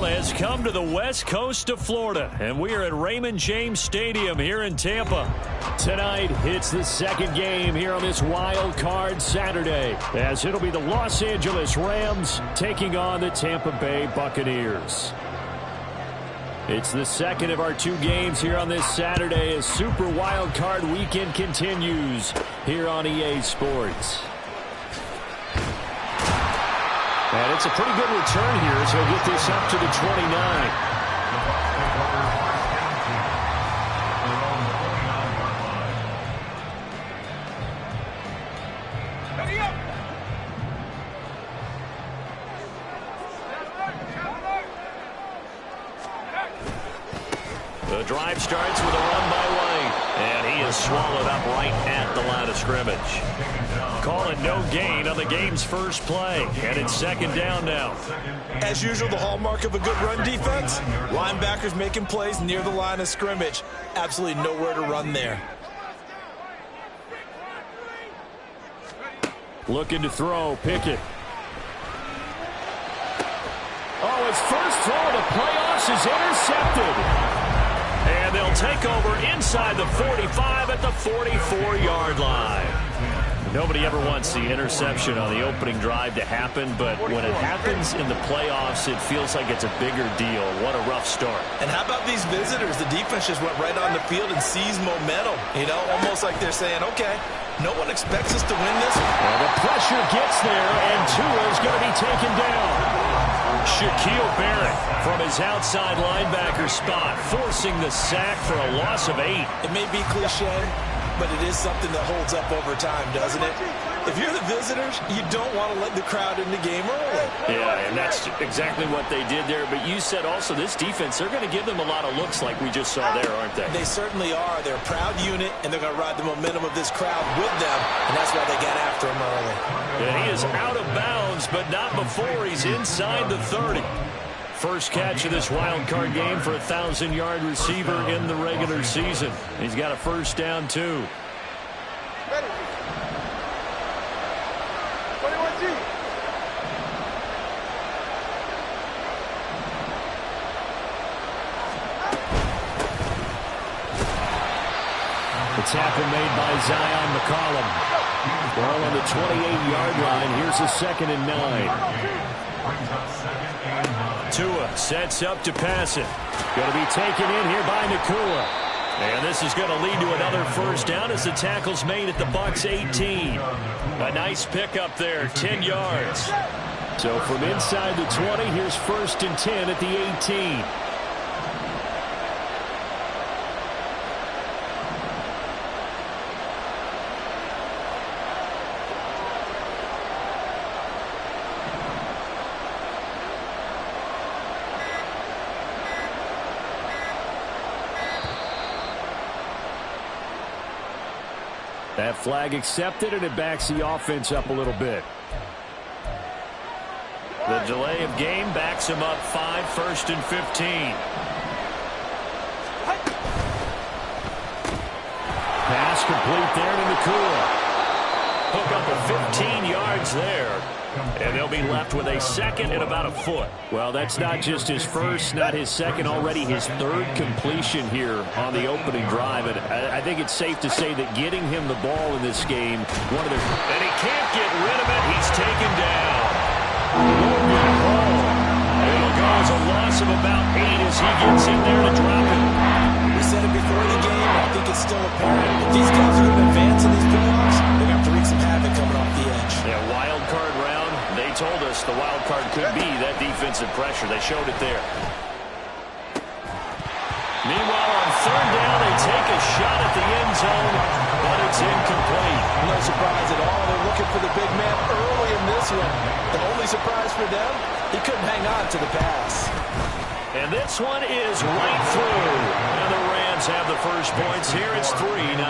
football has come to the west coast of Florida, and we are at Raymond James Stadium here in Tampa. Tonight, it's the second game here on this wild card Saturday, as it'll be the Los Angeles Rams taking on the Tampa Bay Buccaneers. It's the second of our two games here on this Saturday as Super Wild Card Weekend continues here on EA Sports. And it's a pretty good return here as he'll get this up to the 29. The drive starts with a run by White, and he is swallowed up right at the line of scrimmage. Calling no gain on the game's first play, and it's second down now. As usual, the hallmark of a good run defense, linebackers making plays near the line of scrimmage. Absolutely nowhere to run there. Looking to throw, Pickett. Oh, his first throw of the playoffs is intercepted. And they'll take over inside the 45 at the 44-yard line. Nobody ever wants the interception on the opening drive to happen, but when it happens in the playoffs, it feels like it's a bigger deal. What a rough start. And how about these visitors? The defense just went right on the field and seized momentum. You know, almost like they're saying, okay, no one expects us to win this. Well, the pressure gets there, and Tua's going to be taken down. Shaquille Barrett from his outside linebacker spot, forcing the sack for a loss of 8. It may be cliche, but it is something that holds up over time, doesn't it? If you're the visitors, you don't want to let the crowd in the game early. Yeah, and that's exactly what they did there. But you said also this defense, they're going to give them a lot of looks like we just saw there, aren't they? They certainly are. They're a proud unit, and they're going to ride the momentum of this crowd with them, and that's why they got after him early. And he is out of bounds, but not before he's inside the 30. First catch of this wild card game for a 1,000-yard receiver in the regular season. He's got a first down, too. Ready. 21G. The tackle made by Zion McCollum. Ball on the 28-yard line. Here's a 2nd and 9. Tua sets up to pass it. Going to be taken in here by Nakua. And this is going to lead to another first down as the tackle's made at the Bucs 18. A nice pickup there, 10 yards. So from inside the 20, here's 1st and 10 at the 18. That flag accepted, and it backs the offense up a little bit. The delay of game backs him up 5, 1st and 15. Pass complete there to Nakua. Hook up of 15 yards there. And they'll be left with a 2nd and about a foot. Well, that's not just his first, not his second, already his 3rd completion here on the opening drive. And I think it's safe to say that getting him the ball in this game, and he can't get rid of it. He's taken down. It'll go as a loss of about 8 as he gets in there to drop it. We said it before the game, and I think it's still apparent. If these guys are going to advance in these playoffs, they're going to have to wreak some havoc coming off the edge. Yeah, wild card round. They told us the wild card could be that defensive pressure. They showed it there. Meanwhile, on 3rd down, they take a shot at the end zone, but it's incomplete. No surprise at all. They're looking for the big man early in this one. The only surprise for them, he couldn't hang on to the pass. And this one is right through. And the Rams have the first points here. It's 3-0.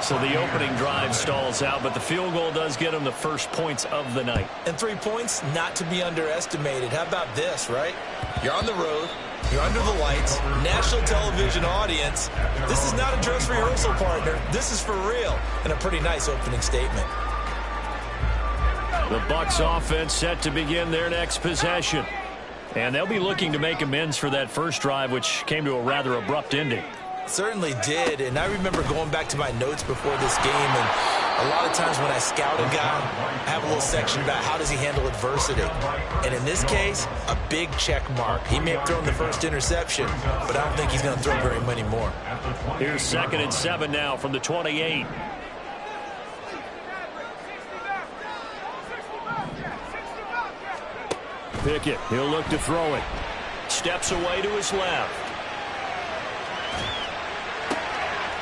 So the opening drive stalls out, but the field goal does get them the first points of the night. And 3 points, not to be underestimated. How about this, right? You're on the road. You're under the lights. National television audience. This is not a dress rehearsal, partner. This is for real. And a pretty nice opening statement. The Bucs offense set to begin their next possession. And they'll be looking to make amends for that first drive, which came to a rather abrupt ending. Certainly did, and I remember going back to my notes before this game, and a lot of times when I scout a guy, I have a little section about how does he handle adversity. And in this case, a big check mark. He may have thrown the first interception, but I don't think he's going to throw very many more. Here's 2nd and 7 now from the 28. Pickett, he'll look to throw it. Steps away to his left.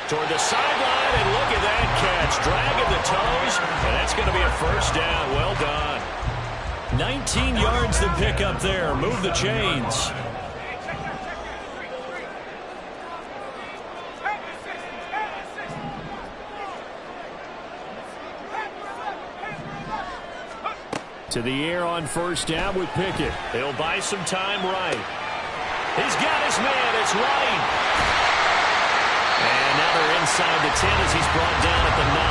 Toward the sideline, and look at that catch. Dragging the toes, and that's going to be a first down. Well done. 19 yards to pick up there. Move the chains. To the air on first down with Pickett. He'll buy some time right. He's got his man. It's right. And now they're inside the 10 as he's brought down at the 9.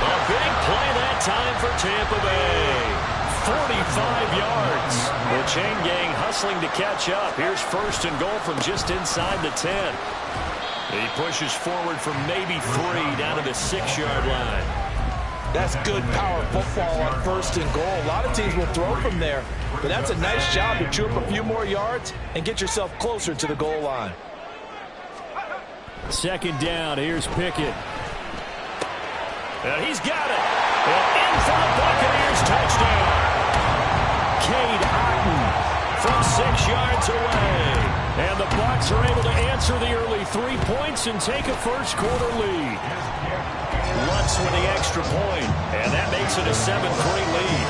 A big play that time for Tampa Bay. 45 yards. The chain gang hustling to catch up. Here's 1st and goal from just inside the 10. He pushes forward for maybe 3 down to the 6-yard line. That's good power football on 1st and goal. A lot of teams will throw from there, but that's a nice job to chew up a few more yards and get yourself closer to the goal line. 2nd down. Here's Pickett. And he's got it. And in for the Buccaneers touchdown. Cade Otton from 6 yards away. And the Bucs are able to answer the early 3 points and take a first-quarter lead. Lutz with the extra point, and that makes it a 7-3 lead.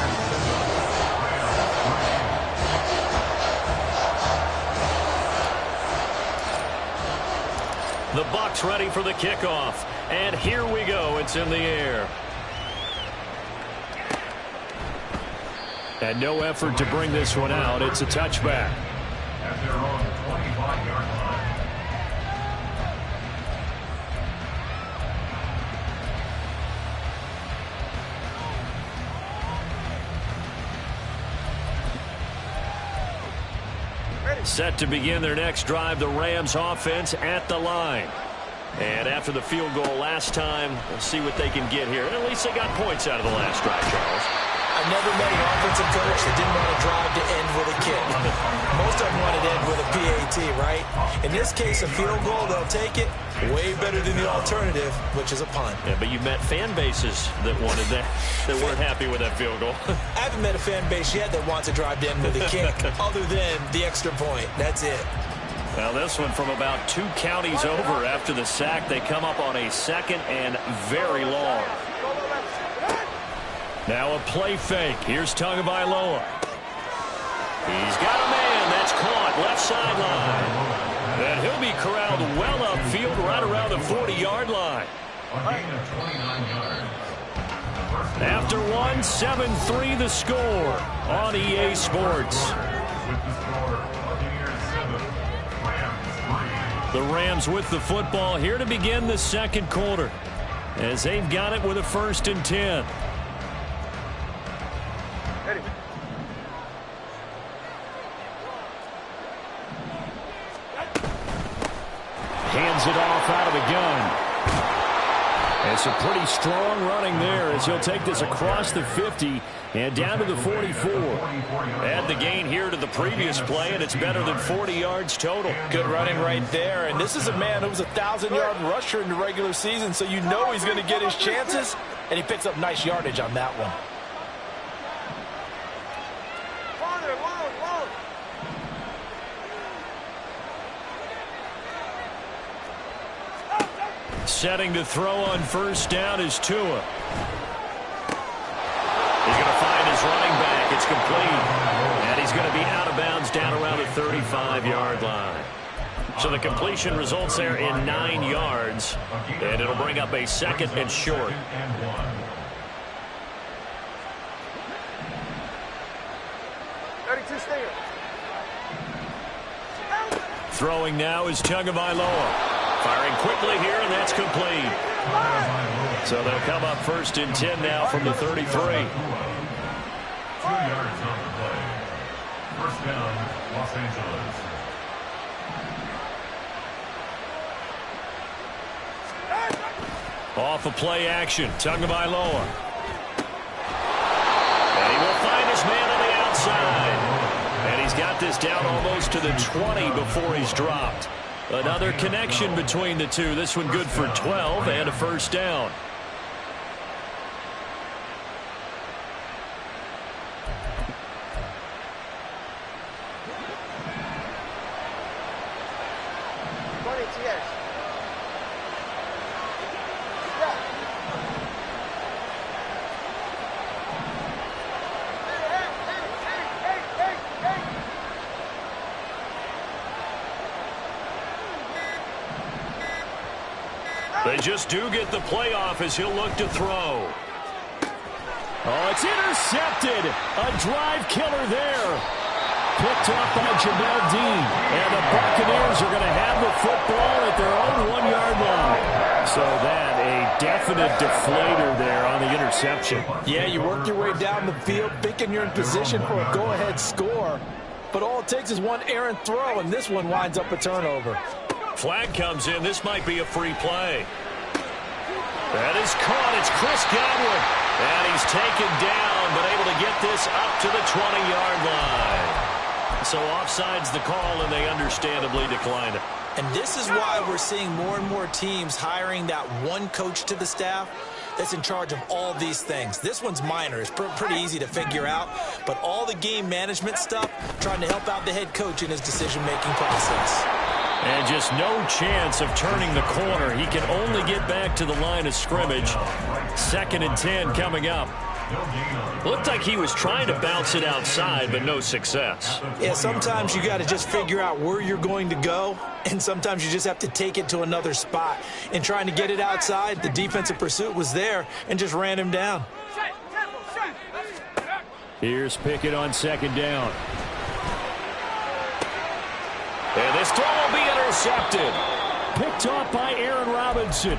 The Bucs ready for the kickoff, and here we go. It's in the air. And no effort to bring this one out. It's a touchback. At their own 25-yard line. Set to begin their next drive, the Rams offense at the line. And after the field goal last time, we'll see what they can get here. And at least they got points out of the last drive, Charles. I've never met an offensive coach that didn't want to drive to end with a kick. Most of them want to end with a PAT, right? In this case, a field goal, they'll take it. Way better than the alternative, which is a punt. Yeah, but you've met fan bases that wanted that, that weren't happy with that field goal. I haven't met a fan base yet that wants to drive to end with a kick other than the extra point. That's it. Now this one from about 2 counties over after the sack. They come up on a 2nd and very long. Now a play fake. Here's Tagovailoa. He's got a man. That's caught left sideline. And he'll be corralled well upfield right around the 40-yard line. After one, 7-3 the score on EA Sports. The Rams with the football here to begin the 2nd quarter as they've got it with a 1st and 10. Ready. Hands it off out of the gun. It's a pretty strong running there as he'll take this across the 50 and down to the 44. Add the gain here to the previous play, and it's better than 40 yards total. Good running right there. And this is a man who was a 1,000-yard rusher in the regular season, so you know he's going to get his chances, and he picks up nice yardage on that one. Setting to throw on first down is Tua. He's going to find his running back. It's complete. And he's going to be out of bounds down around the 35-yard line. So the completion results there in 9 yards. And it'll bring up a 2nd and short. Throwing now is Tagovailoa. Firing quickly here, and that's complete. So they'll come up 1st and 10 now from the 33. Off of play action, Tagovailoa. And he will find his man on the outside. And he's got this down almost to the 20 before he's dropped. Another connection between the two. This one good for 12 and a first down. They just do get the play off as he'll look to throw. Oh, it's intercepted. A drive killer there. Picked up by Jamel Dean. And the Buccaneers are going to have the football at their own 1-yard line. So that a definite deflator there on the interception. Yeah, you work your way down the field thinking you're in position for a go-ahead score. But all it takes is one errant throw, and this one winds up a turnover. Flag comes in. This might be a free play. That is caught. It's Chris Godwin. And he's taken down, but able to get this up to the 20-yard line. So offside's the call, and they understandably decline it. And this is why we're seeing more and more teams hiring that one coach to the staff that's in charge of all these things. This one's minor. It's pretty easy to figure out. But all the game management stuff, trying to help out the head coach in his decision-making process. And just no chance of turning the corner. He can only get back to the line of scrimmage. 2nd and 10 coming up. Looked like he was trying to bounce it outside, but no success. Yeah, sometimes you got to just figure out where you're going to go, and sometimes you just have to take it to another spot. And trying to get it outside, the defensive pursuit was there and just ran him down. Here's Pickett on 2nd down. And this throw will be intercepted. Picked off by Aaron Robinson.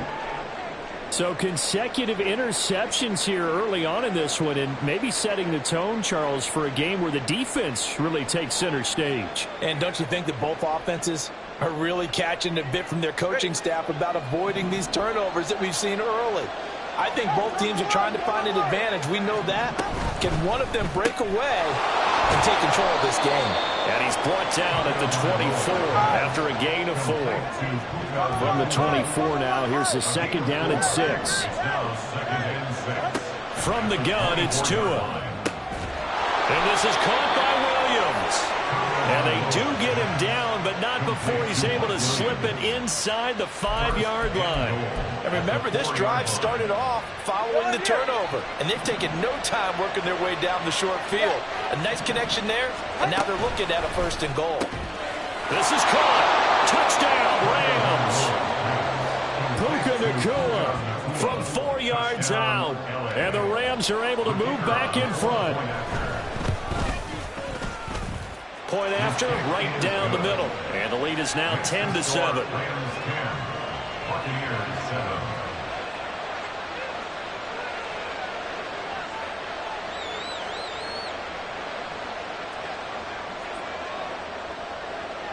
So consecutive interceptions here early on in this one, and maybe setting the tone, Charles, for a game where the defense really takes center stage. And don't you think that both offenses are really catching a bit from their coaching staff about avoiding these turnovers that we've seen early? I think both teams are trying to find an advantage. We know that. Can one of them break away and take control of this game? And he's brought down at the 24 after a gain of 4. From the 24 now, here's the 2nd down and 6. From the gun, it's Tua. And this is caught by Williams. And they do get him down, but not before he's able to slip it inside the 5-yard line. And remember, this drive started off following the turnover, and they've taken no time working their way down the short field. A nice connection there, and now they're looking at a 1st and goal. This is caught. Touchdown, Rams. Puka Nacua from 4 yards out, and the Rams are able to move back in front. Point after, right down the middle. And the lead is now 10-7.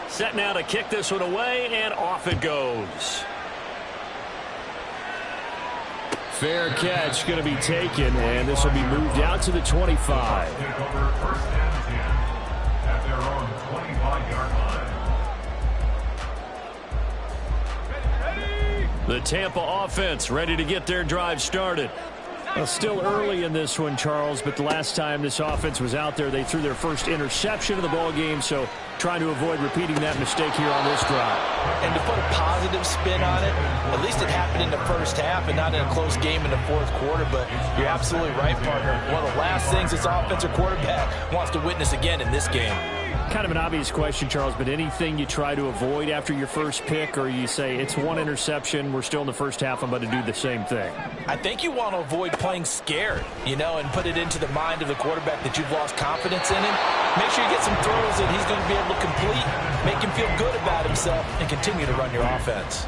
Set now to kick this one away, and off it goes. Fair catch going to be taken, and this will be moved out to the 25. The Tampa offense ready to get their drive started. Well, still early in this one, Charles, but the last time this offense was out there, they threw their first interception of the ball game, so trying to avoid repeating that mistake here on this drive. And to put a positive spin on it, at least it happened in the first half and not in a close game in the 4th quarter, but you're absolutely right, partner. One of the last things this offensive quarterback wants to witness again in this game. Kind of an obvious question, Charles, but anything you try to avoid after your first pick, or you say it's one interception, we're still in the first half, I'm about to do the same thing? I think you want to avoid playing scared, and put it into the mind of the quarterback that you've lost confidence in him. Make sure you get some throws that he's going to be able to complete, make him feel good about himself, and continue to run your offense.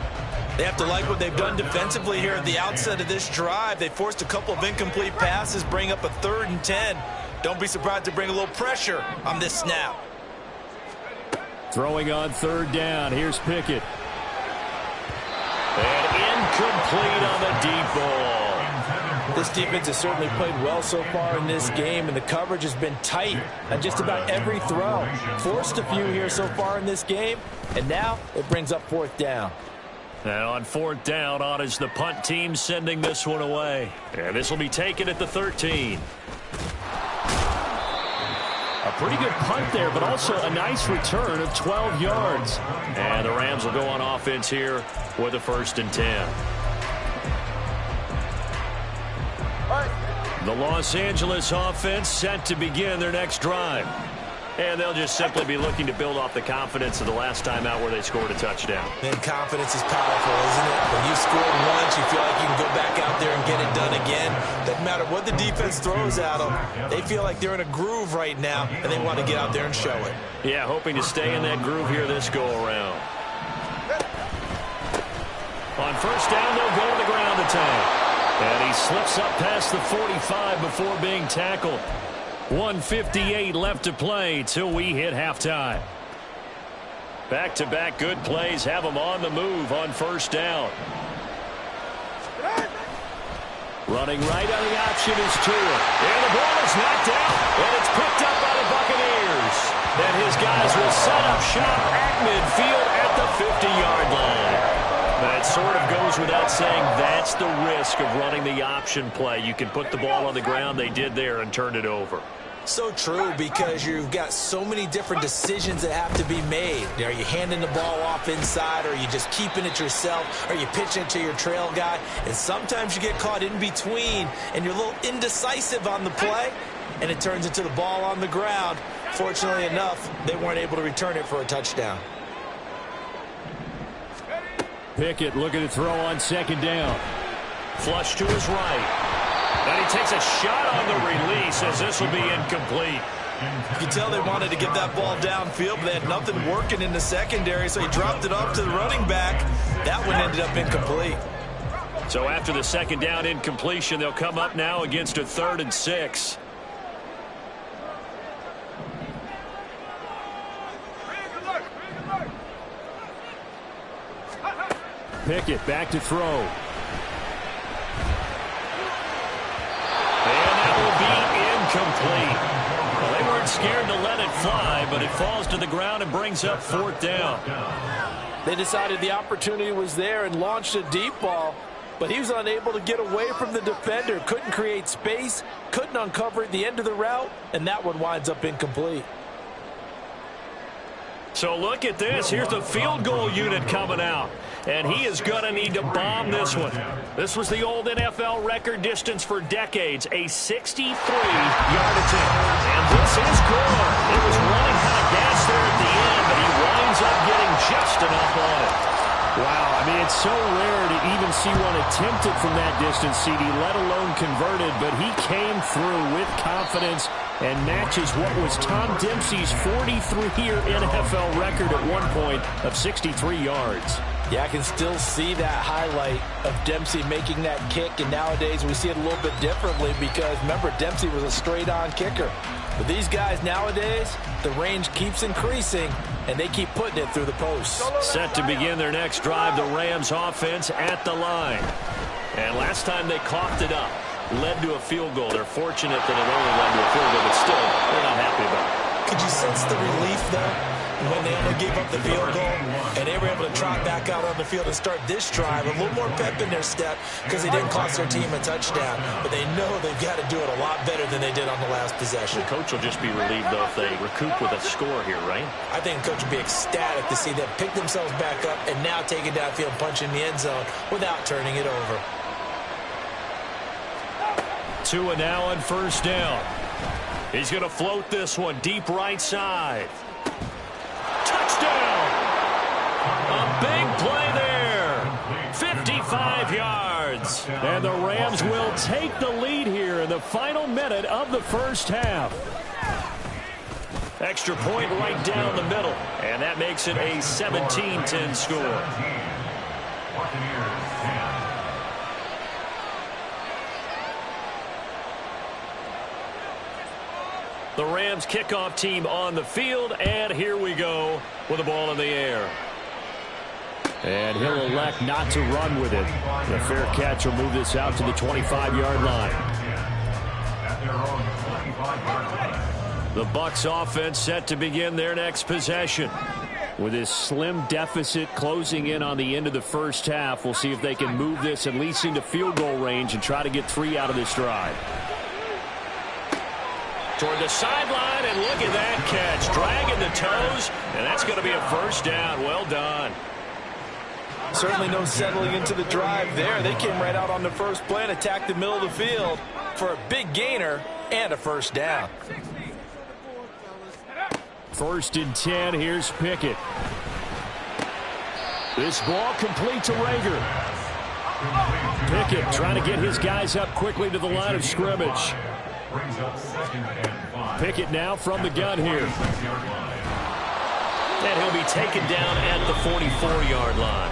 They have to like what they've done defensively here at the outset of this drive. They forced a couple of incomplete passes, bring up a 3rd and 10. Don't be surprised to bring a little pressure on this snap. Throwing on third down. Here's Pickett. And incomplete on the deep ball. This defense has certainly played well so far in this game, and the coverage has been tight on just about every throw. Forced a few here so far in this game, and now it brings up fourth down. And on fourth down, on is the punt team sending this one away. And this will be taken at the 13. A pretty good punt there, but also a nice return of 12 yards. And the Rams will go on offense here with a 1st and 10. The Los Angeles offense set to begin their next drive. And they'll just simply be looking to build off the confidence of the last time out where they scored a touchdown. And confidence is powerful, isn't it? When you scored once, you feel like you can go back out there and get it done again. Doesn't matter what the defense throws at them. They feel like they're in a groove right now, and they want to get out there and show it. Yeah, hoping to stay in that groove here this go-around. On first down, they'll go to the ground attack. And he slips up past the 45 before being tackled. 1:58 left to play till we hit halftime. Back-to-back good plays have them on the move on first down. Running right on the option is Tua. And the ball is knocked out. And it's picked up by the Buccaneers. And his guys will set up shop at midfield at the 50-yard line. That sort of goes without saying. That's the risk of running the option play. You can put the ball on the ground. They did there and turned it over. So true, because you've got so many different decisions that have to be made. Are you handing the ball off inside, or are you just keeping it yourself? Are you pitching it to your trail guy? And sometimes you get caught in between, and you're a little indecisive on the play, and it turns into the ball on the ground. Fortunately enough, they weren't able to return it for a touchdown. Pickett looking to throw on second down. Flush to his right. And he takes a shot on the release as this will be incomplete. You can tell they wanted to get that ball downfield, but they had nothing working in the secondary, so he dropped it off to the running back. That one ended up incomplete. So after the second down incompletion, they'll come up now against a 3rd and 6. Pickett back to throw. Incomplete. Well, they weren't scared to let it fly, but it falls to the ground and brings up 4th down. They decided the opportunity was there and launched a deep ball, but he was unable to get away from the defender. Couldn't create space, couldn't uncover at the end of the route, and that one winds up incomplete. So look at this. Here's the field goal unit coming out. And he is going to need to bomb this one. This was the old NFL record distance for decades, a 63-yard attempt. And this is good. It was running kind of gas there at the end, but he winds up getting just enough on it. Wow, I mean, it's so rare to even see one attempted from that distance, CD, let alone converted, but he came through with confidence and matches what was Tom Dempsey's 43-year NFL record at one point of 63 yards. Yeah, I can still see that highlight of Dempsey making that kick, and nowadays we see it a little bit differently because, remember, Dempsey was a straight-on kicker. But these guys nowadays, the range keeps increasing, and they keep putting it through the posts. Set to begin their next drive, the Rams offense at the line. And last time they coughed it up, led to a field goal. They're fortunate that it only led to a field goal, but still, they're not happy about it. Could you sense the relief, though, when they only gave up the field goal and they were able to trot back out on the field and start this drive? A little more pep in their step because they didn't cost their team a touchdown, but they know they've got to do it a lot better than they did on the last possession. The coach will just be relieved, though, if they recoup with a score here, right? I think the coach will be ecstatic to see them pick themselves back up and now take it downfield and punch in the end zone without turning it over. Tua now on first down. He's going to float this one deep right side. Touchdown! A big play there. 55 yards. And the Rams will take the lead here in the final minute of the first half. Extra point right down the middle. And that makes it a 17-10 score. The Rams kickoff team on the field, and here we go with the ball in the air. And he'll elect not to run with it. The fair catch will move this out to the 25-yard line. The Bucs offense set to begin their next possession. With this slim deficit closing in on the end of the first half, we'll see if they can move this at least into field goal range and try to get 3 out of this drive. Toward the sideline, and look at that catch. Dragging the toes, and that's going to be a first down. Well done. Certainly no settling into the drive there. They came right out on the first play and attacked the middle of the field for a big gainer and a first down. 1st and 10. Here's Pickett. This ball complete to Rager. Pickett trying to get his guys up quickly to the line of scrimmage. Pickett now from the gun here. And he'll be taken down at the 44-yard line.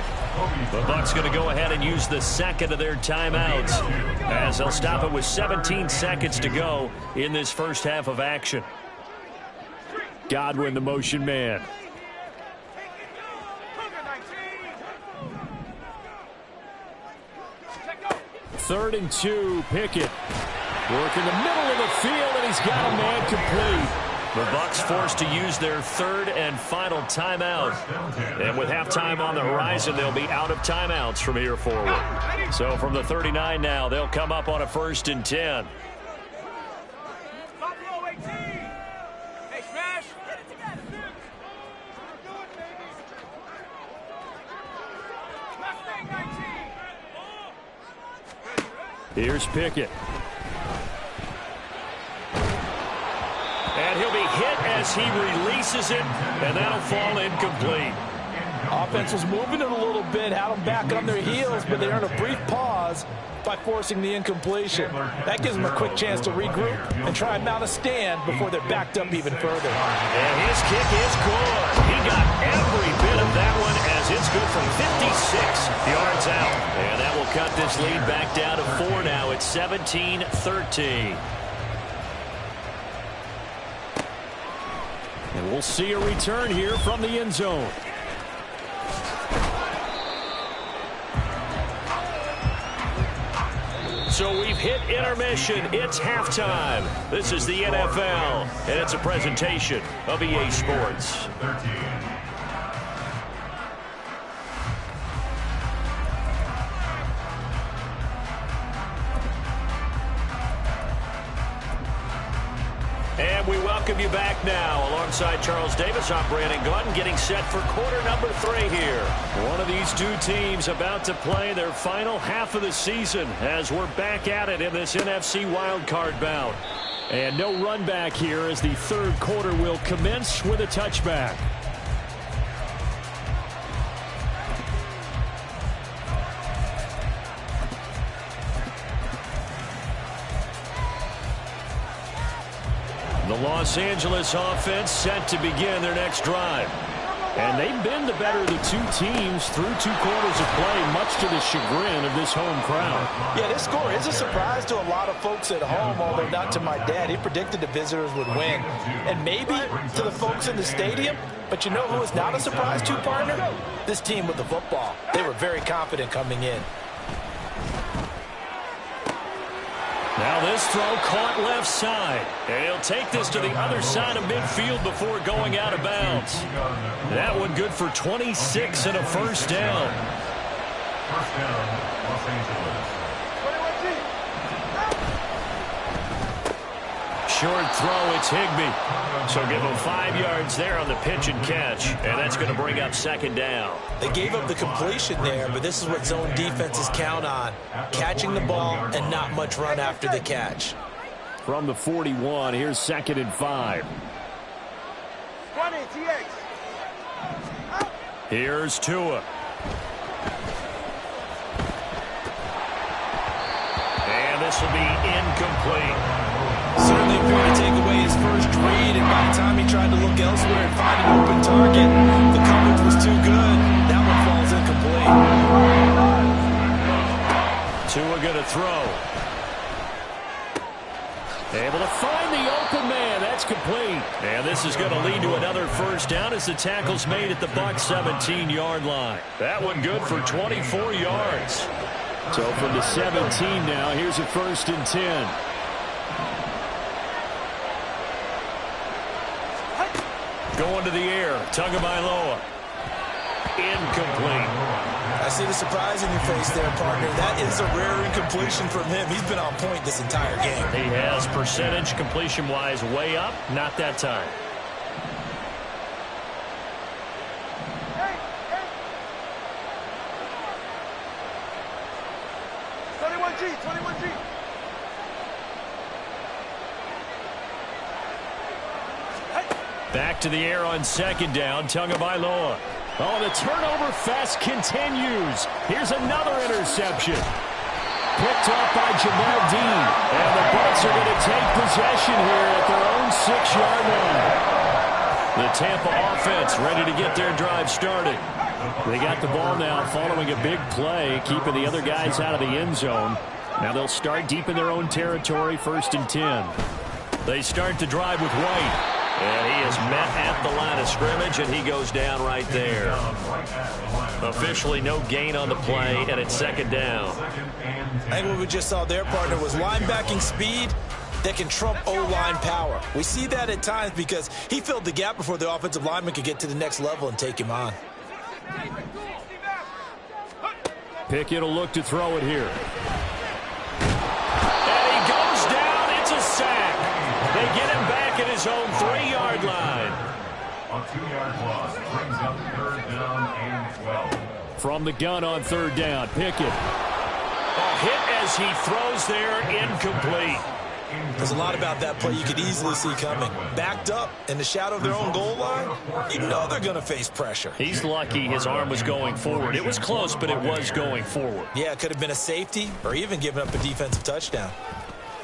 The Bucs going to go ahead and use the second of their timeouts as they'll stop it with 17 seconds to go in this first half of action. Godwin, the motion man. Third and 2, Pickett. Work in the middle of the field, and he's got a man complete. The Bucs forced to use their 3rd and final timeout. And with halftime on the horizon, they'll be out of timeouts from here forward. So from the 39 now, they'll come up on a 1st and 10. Here's Pickett. And he'll be hit as he releases it, and that'll fall incomplete. Offense was moving it a little bit, had them back on their heels, but they earned a brief pause by forcing the incompletion. That gives them a quick chance to regroup and try and mount a stand before they're backed up even further. And his kick is good. He got every bit of that one as it's good from 56 yards out. And that will cut this lead back down to 4 now. It's 17-13. And we'll see a return here from the end zone. So we've hit intermission. It's halftime. This is the NFL, and it's a presentation of EA Sports. And we welcome you back now. Alongside Charles Davis, I'm Brandon Gaudin, getting set for quarter number 3 here. One of these two teams about to play their final half of the season as we're back at it in this NFC wildcard bout. And no run back here as the 3rd quarter will commence with a touchback. The Los Angeles offense set to begin their next drive. And they've been the better of the two teams through 2 quarters of play, much to the chagrin of this home crowd. Yeah, this score is a surprise to a lot of folks at home, although not to my dad. He predicted the visitors would win. And maybe to the folks in the stadium, but you know who is not a surprise to, partner? This team with the football. They were very confident coming in. Now this throw caught left side. And he'll take this to the other side of midfield before going out of bounds. That one good for 26 and a first down. First down, Los Angeles. Short throw, it's Higbee. So give him 5 yards there on the pitch and catch. And that's going to bring up 2nd down. They gave up the completion there, but this is what zone defenses count on. Catching the ball and not much run after the catch. From the 41, here's 2nd and 5. Here's Tua. And this will be incomplete. Certainly important to take away his first read, and by the time he tried to look elsewhere and find an open target, the coverage was too good. That one falls incomplete. Tua going to throw. Able to find the open man. That's complete. And this is going to lead to another first down as the tackle's made at the Bucs 17-yard line. That one good for 24 yards. So from the 17 now, here's a 1st and 10. Going to the air, Tagovailoa. Incomplete. I see the surprise in your face there, partner. That is a rare incompletion from him. He's been on point this entire game. He has percentage completion-wise way up, not that time. Back to the air on 2nd down, Tagovailoa. Oh, the turnover fest continues. Here's another interception. Picked up by Jamel Dean. And the Bucs are going to take possession here at their own 6-yard line. The Tampa offense ready to get their drive started. They got the ball now following a big play, keeping the other guys out of the end zone. Now they'll start deep in their own territory, 1st and 10. They start the drive with White. And he is met at the line of scrimmage, and he goes down right there. Officially no gain on the play, and it's 2nd down. I think what we just saw there, partner, was linebacking speed that can trump O-line power. We see that at times because he filled the gap before the offensive lineman could get to the next level and take him on. Pickett will look to throw it here. And he goes down. It's a sack. They get him back at his own 3-yard line. A 2-yard loss brings up 3rd down and 12. From the gun on 3rd down, Pickett. A hit as he throws there, incomplete. There's a lot about that play you could easily see coming. Backed up in the shadow of their own goal line, you know they're going to face pressure. He's lucky his arm was going forward. It was close, but it was going forward. Yeah, it could have been a safety or even given up a defensive touchdown.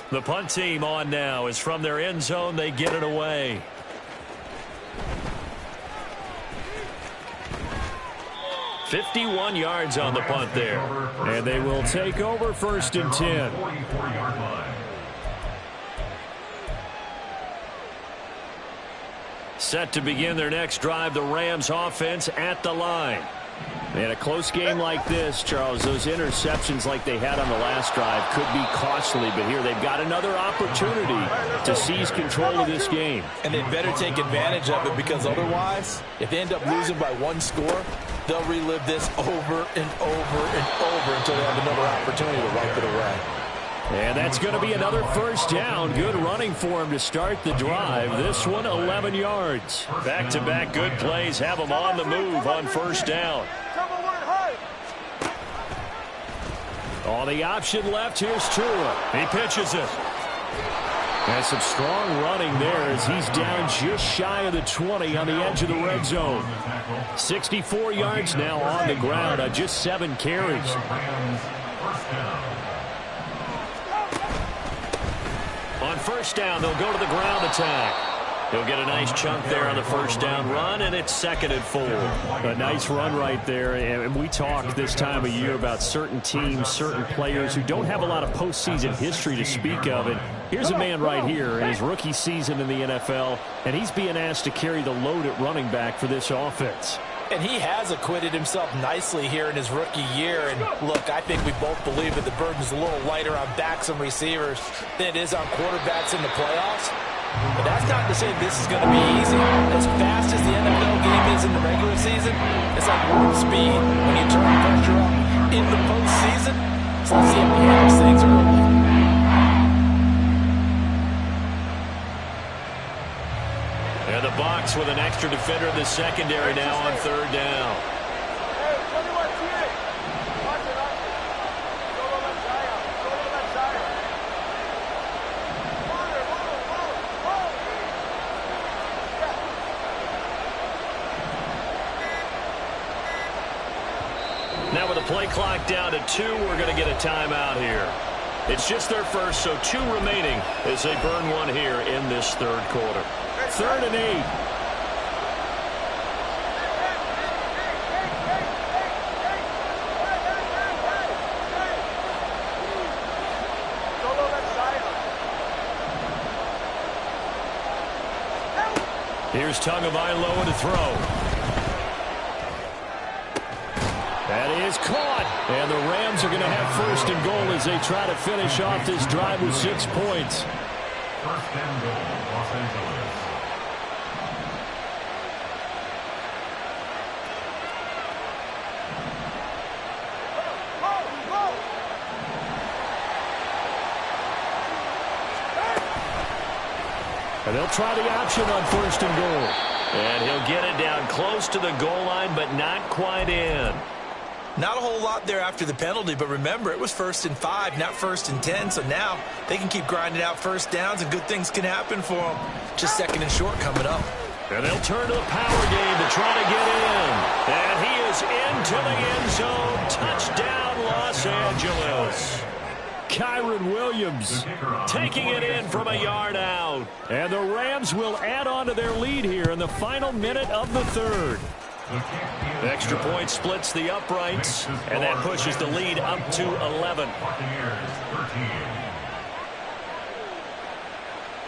The punt team on now is from their end zone. They get it away. $51 yards on the punt there. And they will take over 1st and 10. 44-yard line. Set to begin their next drive, the Rams offense at the line. In a close game like this, Charles, those interceptions like they had on the last drive could be costly, but here they've got another opportunity to seize control of this game. And they better take advantage of it because otherwise, if they end up losing by 1 score, they'll relive this over and over and over until they have another opportunity to wipe it away. And that's going to be another 1st down. Good running for him to start the drive. This one, 11 yards. Back-to-back good plays have them on the move on 1st down. On the option left, here's Tua. He pitches it. And some strong running there as he's down just shy of the 20 on the edge of the red zone. 64 yards now on the ground on just 7 carries. On 1st down, they'll go to the ground attack. He'll get a nice chunk there on the 1st down run, and it's 2nd and 4. A nice run right there, and we talk this time of year about certain teams, certain players who don't have a lot of postseason history to speak of. And here's a man right here in his rookie season in the NFL, and he's being asked to carry the load at running back for this offense. And he has acquitted himself nicely here in his rookie year. And look, I think we both believe that the burden's a little lighter on backs and receivers than it is on quarterbacks in the playoffs. But that's not to say this is going to be easy. As fast as the NFL game is in the regular season, it's like warp speed when you turn pressure up in the postseason. So let's see if he handles things early. And the Bucs with an extra defender in the secondary now on 3rd down. Now with the play clock down to 2, we're going to get a timeout here. It's just their first, so 2 remaining as they burn one here in this 3rd quarter. 3rd and 8. Here's Tagovailoa to throw. That is caught. And the Rams are going to have first and goal as they try to finish off this drive with 6 points. First and goal, Los Angeles. And they'll try the option on first and goal. And he'll get it down close to the goal line, but not quite in. Not a whole lot there after the penalty, but remember, it was 1st and 5, not 1st and 10, so now they can keep grinding out first downs, and good things can happen for them. Just 2nd and short coming up. And they'll turn to the power game to try to get in. And he is into the end zone. Touchdown, Los Angeles. Kyren Williams taking it in from a yard out. And the Rams will add on to their lead here in the final minute of the 3rd. The extra point splits the uprights, and that pushes the lead up to 11.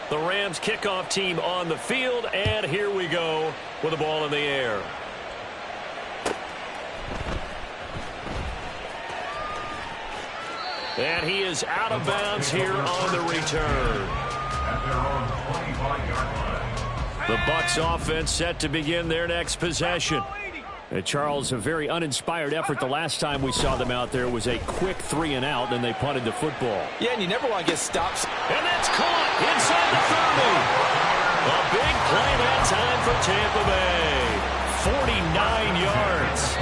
The Rams kickoff team on the field, and here we go with the ball in the air. And he is out of bounds here on the return. The Bucs offense set to begin their next possession. And Charles, a very uninspired effort the last time we saw them out there. It was a quick 3 and out, then they punted the football. Yeah, and you never want to get stops. And that's caught inside the 30. A big play that time for Tampa Bay. 49 yards.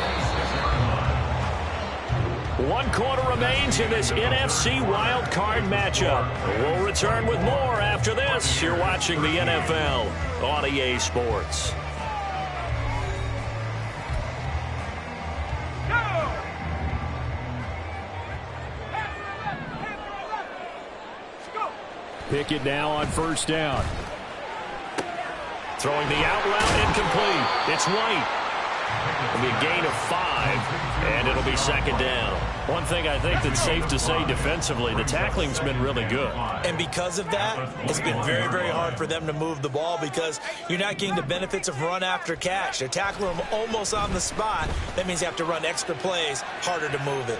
1 quarter remains in this NFC Wild Card matchup. We'll return with more after this. You're watching the NFL on EA Sports. Pickett now on first down. Throwing the out route incomplete. It's White. It'll be a gain of 5, and it'll be 2nd down. One thing I think that's safe to say defensively, the tackling's been really good. And because of that, it's been very, very hard for them to move the ball because you're not getting the benefits of run after catch. They're tackling them almost on the spot. That means you have to run extra plays, harder to move it.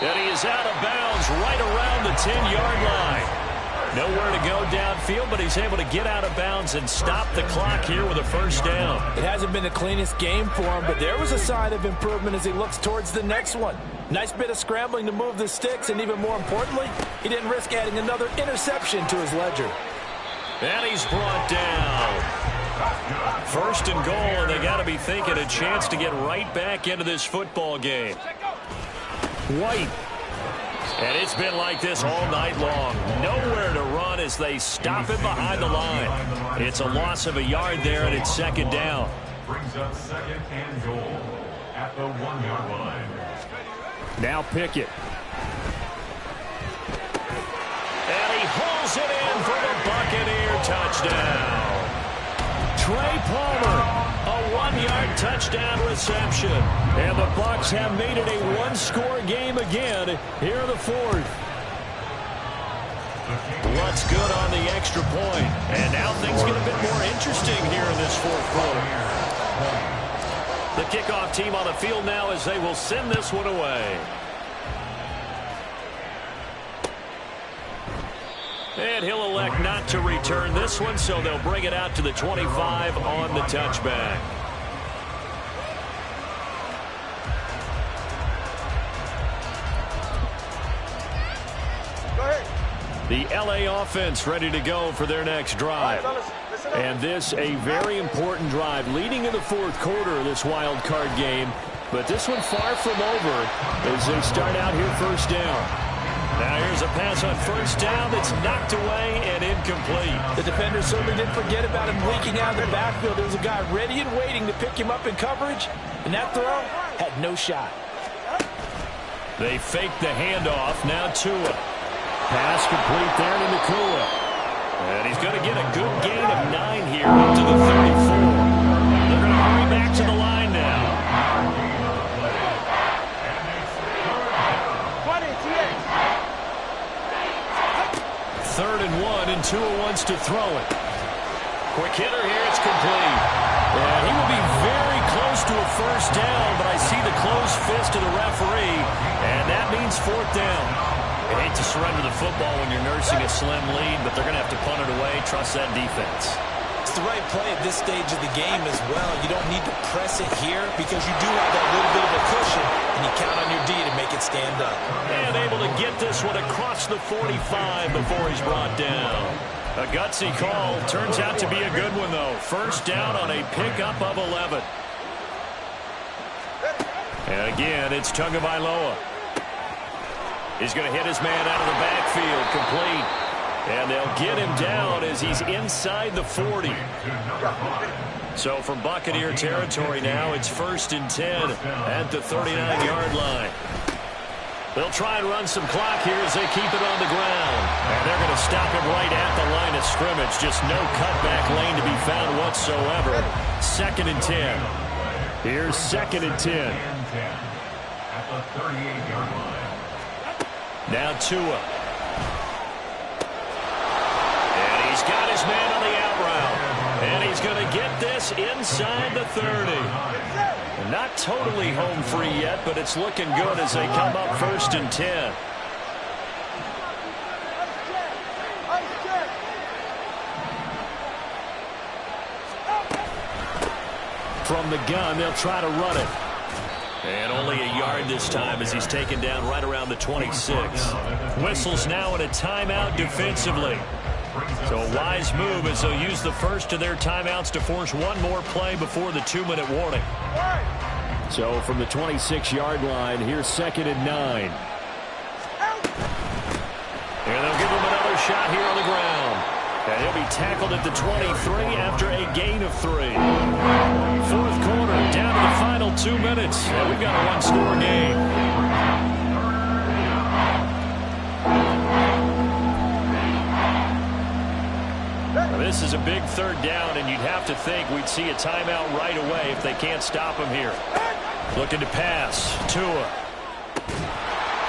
And he is out of bounds right around the 10-yard line. Nowhere to go downfield, but he's able to get out of bounds and stop the clock here with a first down. It hasn't been the cleanest game for him, but there was a sign of improvement as he looks towards the next one. Nice bit of scrambling to move the sticks, and even more importantly, he didn't risk adding another interception to his ledger. And he's brought down. 1st and goal, and they got to be thinking a chance to get right back into this football game. White. And it's been like this all night long. Nowhere to run as they stop him behind the line. It's a loss of a yard there, and it's 2nd down. Brings up 2nd and goal at the 1-yard line. Now Pickett. And he hauls it in for the Buccaneer touchdown. Trey Palmer. A 1-yard touchdown reception. And the Bucs have made it a 1-score game again here in the 4th. What's good on the extra point? And now things get a bit more interesting here in this 4th quarter. The kickoff team on the field now as they will send this one away. And he'll elect not to return this one, so they'll bring it out to the 25 on the touchback. The LA offense ready to go for their next drive. And this a very important drive leading in the 4th quarter of this wild card game. But this one far from over as they start out here first down. Now here's a pass on first down that's knocked away and incomplete. The defender certainly didn't forget about him leaking out of the backfield. There was a guy ready and waiting to pick him up in coverage, and that throw had no shot. They faked the handoff. Now Tua. Pass complete there to Nakua. And he's going to get a good gain of 9 here up to the 34. They're going to hurry back to the line now. 3rd and 1, and Tua wants to throw it. Quick hitter here. It's complete. And he will be very close to a first down, but I see the closed fist of the referee, and that means fourth down. I hate to surrender the football when you're nursing a slim lead, but they're going to have to punt it away. Trust that defense. It's the right play at this stage of the game as well. You don't need to press it here because you do have that little bit of a cushion, and you count on your D to make it stand up. And able to get this one across the 45 before he's brought down. A gutsy call. Turns out to be a good one, though. First down on a pickup of 11. And again, it's Tagovailoa. He's going to hit his man out of the backfield. Complete. And they'll get him down as he's inside the 40. So from Buccaneer territory now, it's 1st and 10 at the 39-yard line. They'll try and run some clock here as they keep it on the ground. And they're going to stop him right at the line of scrimmage. Just no cutback lane to be found whatsoever. 2nd and 10. Here's 2nd and 10. At the 38-yard line. Now Tua. And he's got his man on the out route. And he's going to get this inside the 30. Not totally home free yet, but it's looking good as they come up 1st and 10. From the gun, they'll try to run it. And only a yard this time as he's taken down right around the 26. Whistles now in a timeout defensively. So a wise move as they'll use the first of their timeouts to force one more play before the 2-minute warning. So from the 26-yard line, here's 2nd and 9. And they'll give him another shot here on the ground. And he'll be tackled at the 23 after a gain of 3. 4th quarter, down to the final 2 minutes. And we've got a one-score game. This is a big 3rd down, and you'd have to think we'd see a timeout right away if they can't stop him here. Looking to pass. Tua.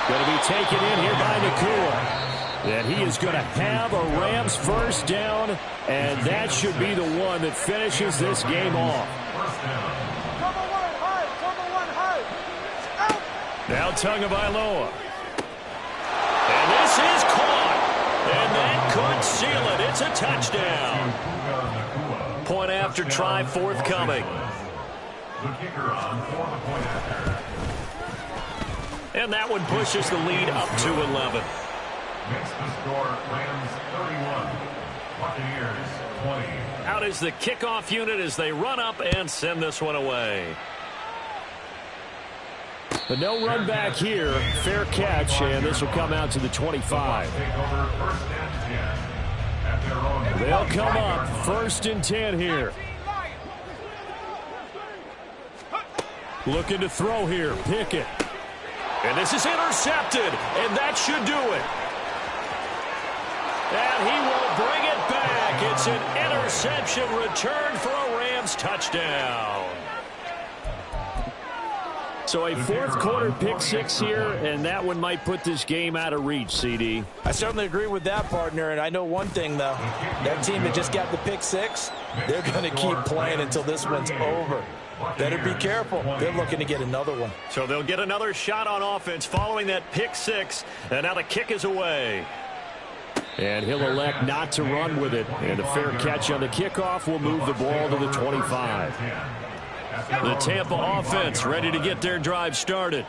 Going to be taken in here by Nacua. And he is going to have a Rams first down, and that should be the one that finishes this game off. Now Tagovailoa. And this is caught. And that could seal it. It's a touchdown. Point after try forthcoming. And that one pushes the lead up to 11. Makes the score Rams 31, Buccaneers 20. Out is the kickoff unit as they run up and send this one away. But no run back here. Fair catch, and this will come out to the 25. They'll come up 1st and 10 here. Looking to throw here. Pickett. And this is intercepted, and that should do it. And he will bring it back. It's an interception return for a Rams touchdown. So a 4th quarter pick 6 here, and that one might put this game out of reach, CD. I certainly agree with that, partner, and I know one thing, though. That team that just got the pick 6, they're going to keep playing until this one's over. Better be careful. They're looking to get another one. So they'll get another shot on offense following that pick 6, and now the kick is away. And he'll elect not to run with it. And a fair catch on the kickoff will move the ball to the 25. The Tampa offense ready to get their drive started.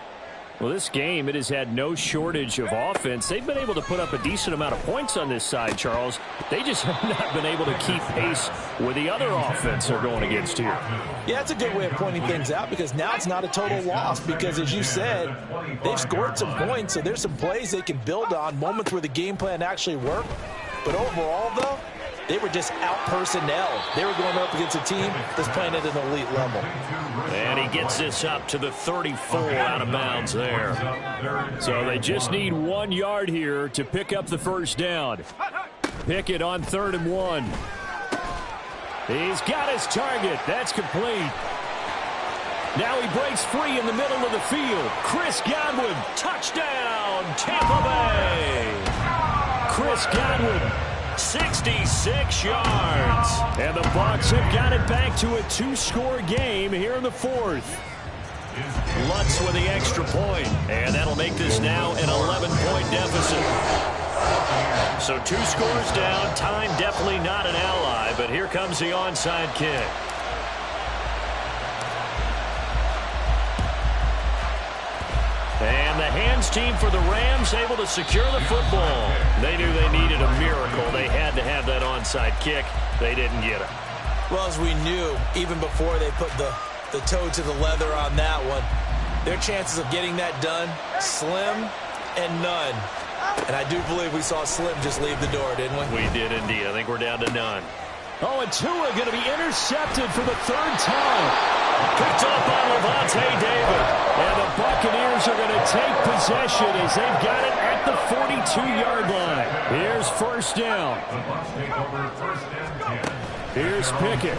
Well, this game, it has had no shortage of offense. They've been able to put up a decent amount of points on this side, Charles. They just have not been able to keep pace with the other offense they're going against here. Yeah, it's a good way of pointing things out because now it's not a total loss because, as you said, they've scored some points, so there's some plays they can build on, moments where the game plan actually worked. But overall, though, they were just out-personnel. They were going up against a team that's playing at an elite level. And he gets this up to the 34 out of bounds there. So they just need 1 yard here to pick up the first down. Pickett on 3rd and 1. He's got his target. That's complete. Now he breaks free in the middle of the field. Chris Godwin, touchdown, Tampa Bay. Chris Godwin 66 yards. And the Bucs have got it back to a 2-score game here in the fourth. Lutz with the extra point, and that'll make this now an 11-point deficit. So 2 scores down, time definitely not an ally, but here comes the onside kick. And the hands team for the Rams able to secure the football. They knew they needed a miracle. They had to have that onside kick. They didn't get it. Well, as we knew, even before they put the toe to the leather on that one, their chances of getting that done, slim and none. And I do believe we saw Slim just leave the door, didn't we? We did indeed. I think we're down to none. Oh, and Tua going to be intercepted for the 3rd time. Picked up by Lavonte David. And the Buccaneers are going to take possession as they've got it at the 42-yard line. Here's first down. The Bucs take over 1st and 10. Here's Pickett.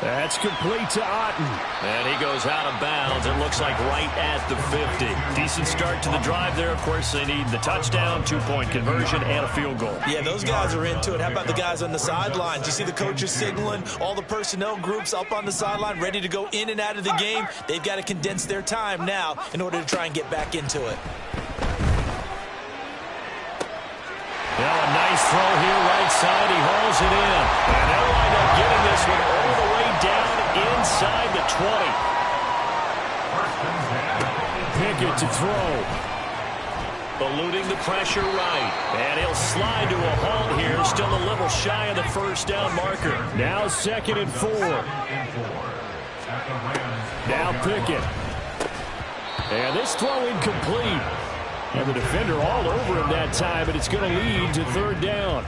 That's complete to Otten. And he goes out of bounds. It looks like right at the 50. Decent start to the drive there. Of course, they need the touchdown, 2-point conversion, and a field goal. Yeah, those guys are into it. How about the guys on the sidelines? You see the coaches signaling, all the personnel groups up on the sideline ready to go in and out of the game. They've got to condense their time now in order to try and get back into it. Now a nice throw here right side. He hauls it in. And they'll wind up getting this one all the way down inside the 20. Pickett to throw. Eluding the pressure right. And he'll slide to a halt here. Still a little shy of the first down marker. Now 2nd and 4. Now Pickett. And this throw incomplete. And the defender all over him that time, but it's going to lead to 3rd down.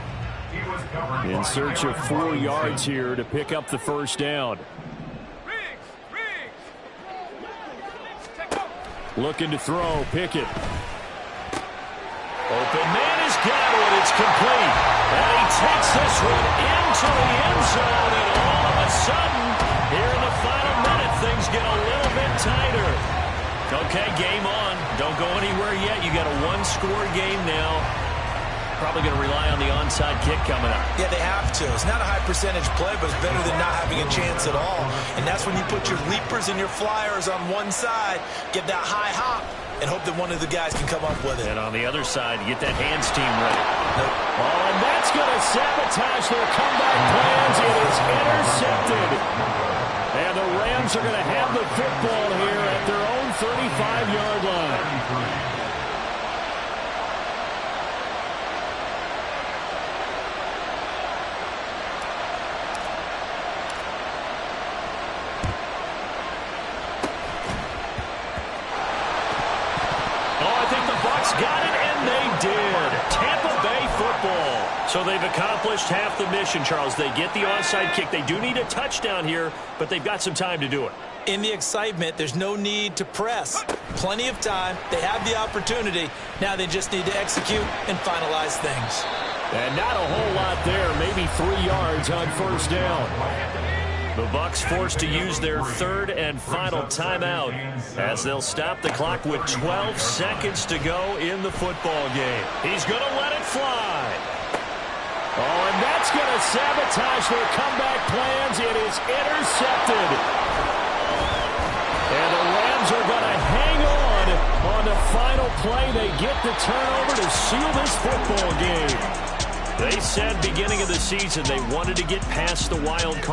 In search of 4 yards here to pick up the first down. Looking to throw, Pickett. Open man has got it. It's complete. And he takes this one into the end zone, and all of a sudden, here in the final minute, things get a little bit tighter. Okay, game on. Don't go anywhere yet. You got a 1-score game now. Probably going to rely on the onside kick coming up. Yeah, they have to. It's not a high percentage play, but it's better than not having a chance at all. And that's when you put your leapers and your flyers on one side, get that high hop, and hope that one of the guys can come up with it. And on the other side, get that hands team ready. Nope. Oh, and that's going to sabotage their comeback plans. It is intercepted. And the Rams are going to have the football here at their own 35-yard line. Got it, and they did. Tampa Bay football. So they've accomplished half the mission, Charles. They get the onside kick. They do need a touchdown here, but they've got some time to do it. In the excitement, there's no need to press. Plenty of time. They have the opportunity. Now they just need to execute and finalize things. And not a whole lot there. Maybe 3 yards on first down. The Bucs forced to use their 3rd and final timeout as they'll stop the clock with 12 seconds to go in the football game. He's going to let it fly. Oh, and that's going to sabotage their comeback plans. It is intercepted. And the Rams are going to hang on the final play. They get the turnover to seal this football game. They said beginning of the season they wanted to get past the wild card.